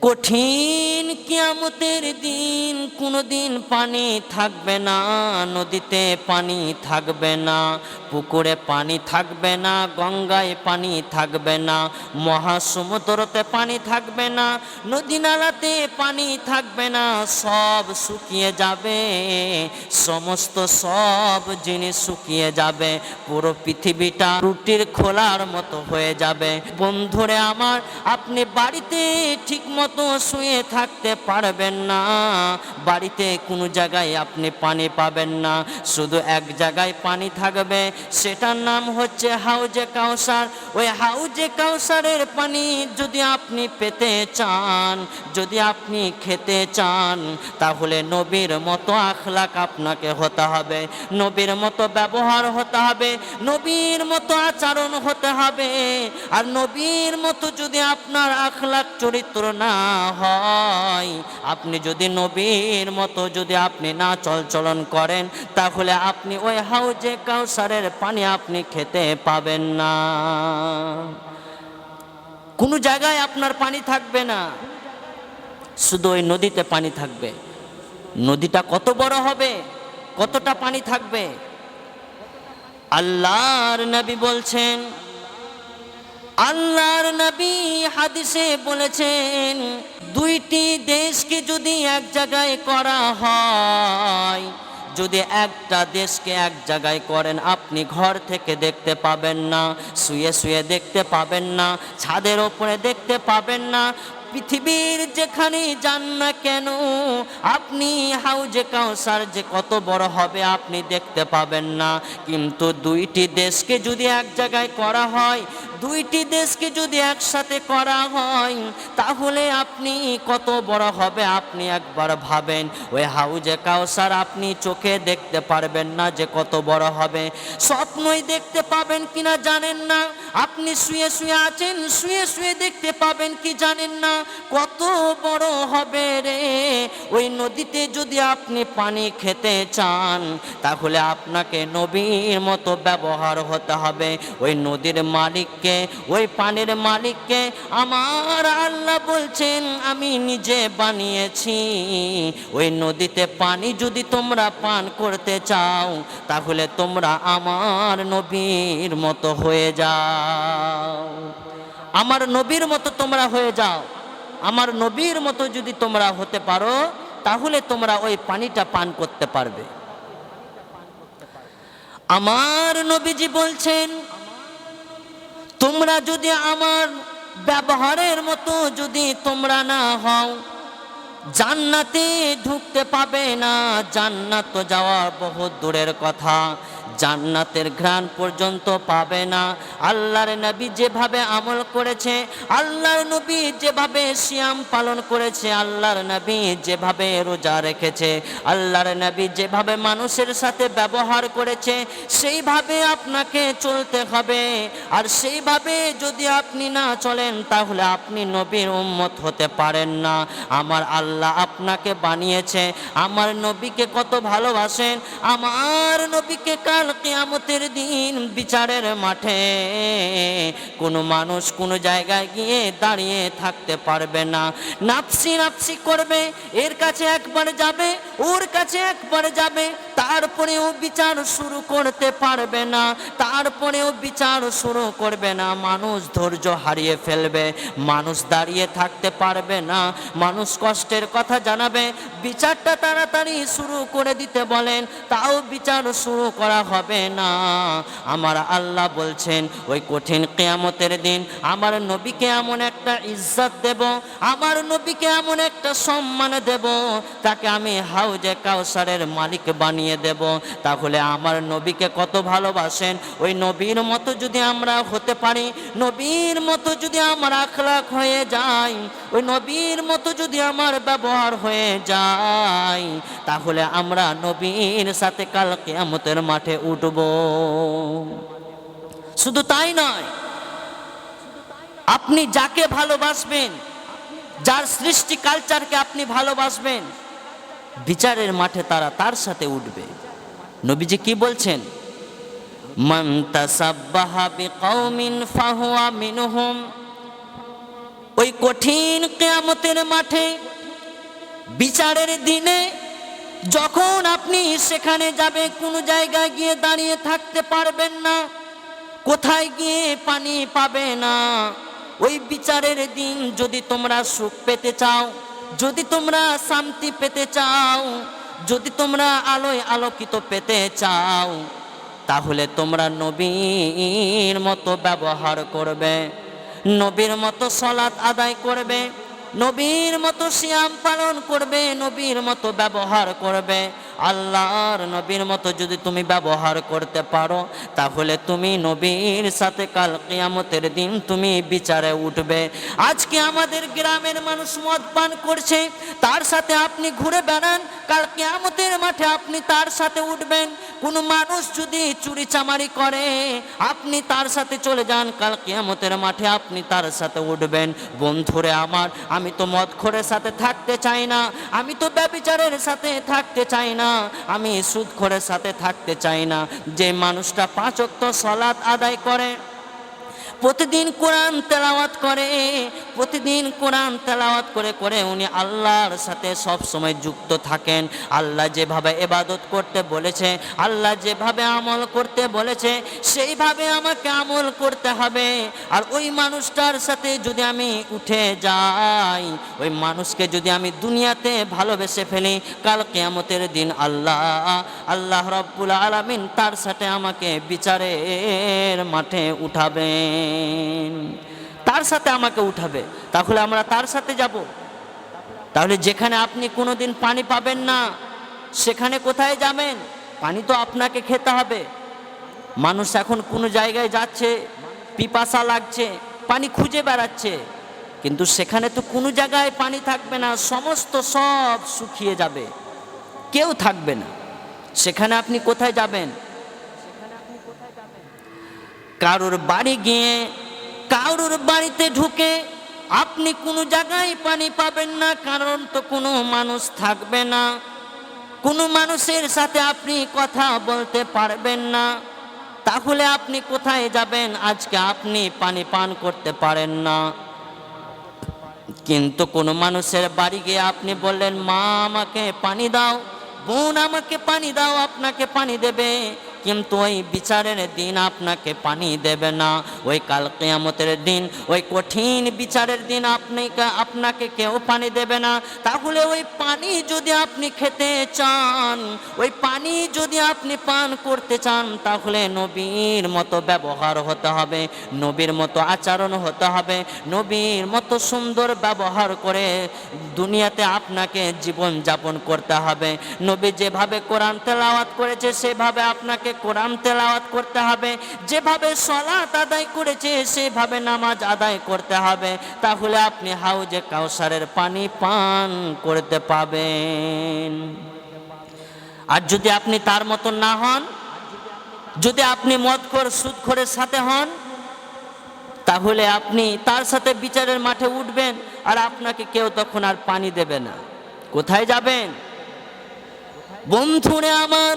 কঠিন কিয়ামতের দিন, কোনোদিন পানি থাকবে না, নদীতে পানি থাকবে না, পুকুরে পানি থাকবে না, গঙ্গায় পানি থাকবে না, মহাসমুদ্রতে পানি থাকবে না, নদী নালাতে পানি থাকবে না, সব শুকিয়ে যাবে, সমস্ত সব জিনিস শুকিয়ে যাবে, পুরো পৃথিবীটা রুটির খোলার মতো হয়ে যাবে। বন্ধুরে আমার, আপনি বাড়িতে ঠিক মতো শুয়ে থাকতে পারবেন না, বাড়িতে কোনো জায়গায় আপনি পানি পাবেন না, শুধু এক জায়গায় পানি থাকবে, সেটার নাম হচ্ছে হাউজে কাউসার। ওই হাউজে কাউসারের পানি যদি আপনি পেতে চান, যদি আপনি খেতে চান, তাহলে নবীর মতো আখলাক আপনাকে হতে হবে, নবীর মতো ব্যবহার হতে হবে, নবীর মতো আচরণ হতে হবে। আর নবীর মতো যদি আপনার আখলাক চরিত্র না হয়, আপনি যদি নবীর মতো যদি আপনি না চলচলন করেন, তাহলে আপনি ওই হাউজে কাউসারের পানি আপনি খেতে পাবেন না। কোনো জায়গায় আপনার পানি থাকবে না, শুধু ওই নদীতে পানি থাকবে। নদীটা কত বড় হবে, কতটা পানি থাকবে? আল্লাহর নবী বলছেন, আল্লাহর নবী হাদিসে বলেছেন, দুইটি দেশকে যদি এক জায়গায় করা হয়, যদি একটা দেশকে এক জায়গায় করেন, আপনি ঘর থেকে দেখতে পাবেন না, শুয়ে শুয়ে দেখতে পাবেন না, ছাদের ওপরে দেখতে পাবেন না, পৃথিবীর যেখানে যান না কেন, আপনি হাউজে কাউসার যে কত বড় হবে আপনি দেখতে পাবেন না। কিন্তু দুইটি দেশকে যদি এক জায়গায় করা হয়, দুইটি দেশকে যদি একসাথে করা হয়, তাহলে আপনি কত বড় হবে আপনি একবার ভাবেন। ওই হাউজে কাউসার আপনি চোখে দেখতে পারবেন না যে কত বড় হবে, স্বপ্নই দেখতে পাবেন কিনা জানেন না, আপনি শুয়ে শুয়ে আছেন, শুয়ে শুয়ে দেখতে পাবেন কি জানেন না, কত বড় হবে রে। ওই নদীতে যদি আপনি পানি খেতে চান, তাহলে আপনাকে নবীর মতো ব্যবহার হতে হবে। ওই নদীর মালিককে, ওই পানির মালিককে আমার আল্লাহ বলছেন, আমি নিজে বানিয়েছি। ওই নদীতে পানি যদি তোমরা পান করতে চাও, তাহলে তোমরা আমার নবীর মতো হয়ে যাও, আমার নবীর মতো তোমরা হয়ে যাও। আমার নবীর মতো যদি তোমরা হতে পারো, তাহলে তোমরা ওই পানিটা পান করতে পারবে। আমার নবীজি বলছেন, তোমরা যদি আমার ব্যবহারের মতো যদি তোমরা না হও, জান্নাতে ঢুকতে পাবে না। জান্নাত তো যাওয়া বহুত দূরের কথা, জান্নাতের ঘ্রাণ পর্যন্ত পাবে না। আল্লাহর নবী যেভাবে আমল করেছে, আল্লাহর নবী যেভাবে সিয়াম পালন করেছে, আল্লাহর নবী যেভাবে রোজা রেখেছে, আল্লাহর নবী যেভাবে মানুষের সাথে ব্যবহার করেছে, সেইভাবে আপনাকে চলতে হবে। আর সেইভাবে যদি আপনি না চলেন, তাহলে আপনি নবীর উম্মত হতে পারেন না। আমার আল্লাহ আপনাকে বানিয়েছে, আমার নবীকে কত ভালোবাসেন, আমার নবীকে কাল কিয়ামতের দিন বিচারের মাঠে কোনো মানুষ কোনো জায়গায় গিয়ে দাঁড়িয়ে থাকতে পারবে না, নাফসি নাফসি করবে, এর কাছে একবার যাবে, ওর কাছে একবার যাবে, তারপরেও বিচার শুরু করতে পারবে না, তারপরেও বিচার শুরু করবে না। মানুষ ধৈর্য হারিয়ে ফেলবে, মানুষ দাঁড়িয়ে থাকতে পারবে না, মানুষ কষ্টের কথা জানাবে, বিচারটা তাড়াতাড়ি শুরু করে দিতে বলেন, তাও বিচার শুরু করা হবে না। আমার আল্লাহ বলছেন, ওই কঠিন কিয়ামতের দিন আমার নবীকে এমন একটা ইজ্জত দেব, আমার নবীকে এমন একটা সম্মান দেব, তাকে আমি হাউজে কাউসারের মালিক বানিয়ে দেব। তাহলে আমার নবীকে কত ভালোবাসেন, ওই নবীর মতো যদি আমরা হতে পারি, নবীর মতো যদি আমার আখলাক হয়ে যায়, ওই নবীর মতো যদি আমার ব্যবহার হয়ে যায়, তাহলে আমরা নবীর সাথে কাল কিয়ামতের মাঠে উঠব। শুধু তাই নয়, আপনি যাকে ভালোবাসবেন, যার সৃষ্টি কালচারকে আপনি ভালোবাসবেন, বিচারের মাঠে তারা তার সাথে উঠবে। নবীজি কি বলছেন? মান তাসাব্বাহা বিকওমিন ফাহুয়া মিনহুম। ওই কঠিন কিয়ামতের মাঠে বিচারের দিনে যখন আপনি সেখানে যাবে, কোনো জায়গায় গিয়ে দাঁড়িয়ে থাকতে পারবেন না, কোথায় গিয়ে পানি পাবে না। ওই বিচারের দিন যদি তোমরা সুখ পেতে চাও, যদি তোমরা শান্তি পেতে চাও, যদি তোমরা আলোয় আলোকিত পেতে চাও, তাহলে তোমরা নবীর মতো ব্যবহার করবে, নবীর মতো সালাত আদায় করবে, নবীর মতো সিয়াম পালন করবে, নবীর মতো ব্যবহার করবে। আল্লাহর নবীর মতো যদি তুমি ব্যবহার করতে পারো, তাহলে তুমি নবীর সাথে কাল কিয়ামতের দিন তুমি বিচারে উঠবে। আজকে আমাদের গ্রামের মানুষ মদ পান করছে, তার সাথে আপনি ঘুরে বেড়ান, কাল কিয়ামতের মাঠে আপনি তার সাথে উঠবেন। কোনো মানুষ যদি চুরি চামারি করে, আপনি তার সাথে চলে যান, কাল কিয়ামতের মাঠে আপনি তার সাথে উঠবেন। বন্ধুরে আমার, আমি তো মদখোরের সাথে থাকতে চাই না, আমি তো ব্যভিচারের সাথে থাকতে চাই না, আমি সুদখোরের সাথে থাকতে চাই না। যে মানুষটা 5 ওয়াক্ত সালাত আদায় করে, প্রতিদিন কোরআন তেলাওয়াত করে, প্রতিদিন কোরআন তেলাওয়াত করে করে উনি আল্লাহর সাথে সব সময় যুক্ত থাকেন। আল্লাহ যেভাবে ইবাদত করতে বলেছে, আল্লাহ যেভাবে আমল করতে বলেছে, সেইভাবে আমাকে আমল করতে হবে। আর ওই মানুষটার সাথে যদি আমি উঠে যাই, ওই মানুষকে যদি আমি দুনিয়াতে ভালোবেসে ফেলি, কাল কিয়ামতের দিন আল্লাহ রাব্বুল আলামিন তার সাথে আমাকে বিচারের মাঠে উঠাবেন, তার সাথে আমাকে উঠাবে। তাহলে আমরা তার সাথে যাব। তাহলে যেখানে আপনি কোনোদিন পানি পাবেন না, সেখানে কোথায় যাবেন? পানি তো আপনাকে খেতে হবে। মানুষ এখন কোনো জায়গায় যাচ্ছে, পিপাসা লাগছে, পানি খুঁজে বেড়াচ্ছে, কিন্তু সেখানে তো কোনো জায়গায় পানি থাকবে না, সমস্ত সব শুকিয়ে যাবে, কেউ থাকবে না। সেখানে আপনি কোথায় যাবেন? কারোর বাড়ি গিয়ে, কারোর বাড়িতে ঢুকে আপনি কোনো জায়গায় পানি পাবেন না, কারণ তো কোনো মানুষ থাকবে না, কোনো মানুষের সাথে আপনি কথা বলতে পারবেন না। তাহলে আপনি কোথায় যাবেন? আজকে আপনি পানি পান করতে পারেন না, কিন্তু কোনো মানুষের বাড়ি গিয়ে আপনি বললেন, মা আমাকে পানি দাও, বোন আমাকে পানি দাও, আপনাকে পানি দেবে। কিন্তু ওই বিচারের দিন আপনাকে পানি দেবে না। ওই কাল কিয়ামতের দিন, ওই কঠিন বিচারের দিন আপনাকে কেউ পানি দেবে না। তাহলে ওই পানি যদি আপনি খেতে চান, ওই পানি যদি আপনি পান করতে চান, তাহলে নবীর মতো ব্যবহার হতে হবে, নবীর মতো আচরণ হতে হবে, নবীর মতো সুন্দর ব্যবহার করে দুনিয়াতে আপনাকে জীবন যাপন করতে হবে। নবী যেভাবে কোরআন তেলাওয়াত করেছে, সেভাবে আপনাকে কোরআন তেলাওয়াত করতে হবে, যেভাবে সালাত আদায় করেছে সেভাবে নামাজ আদায় করতে হবে। তাহলে আপনি হাউজে কাউসারের পানি পান করতে পাবেন। আর যদি আপনি তার মতো না হন, যদি আপনি মদখোর সুদখোরের সাথে হন, তাহলে আপনি তার সাথে বিচারের মাঠে উঠবেন, আর আপনাকে কেউ তখন আর পানি দেবে না। কোথায় যাবেন? বন্ধুরে আমার,